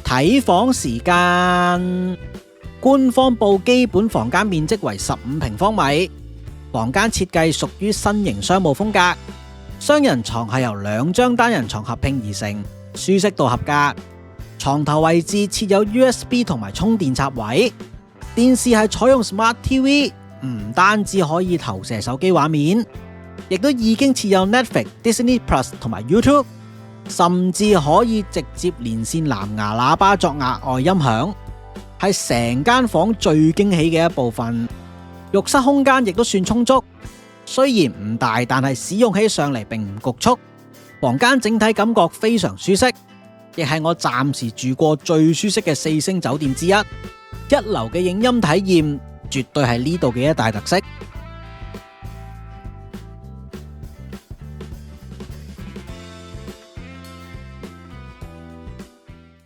睇房時間，官方報基本房間面積為15平方米，房間設計屬於新型商務風格，雙人床係由2張單人床合拼而成，舒適度合格。床頭位置設有 USB 同埋充電插位，電視係採用 Smart TV， 唔單止可以投射手機畫面，亦都已經設有 Netflix、Disney Plus 同埋 YouTube。甚至可以直接連線藍牙喇叭作額外音響，係成間房最驚喜嘅一部分。浴室空間亦都算充足，雖然唔大，但係使用起上嚟並唔局促。房間整體感覺非常舒適，亦係我暫時住過最舒適嘅4星酒店之一。一流嘅影音體驗絕對係呢度嘅一大特色。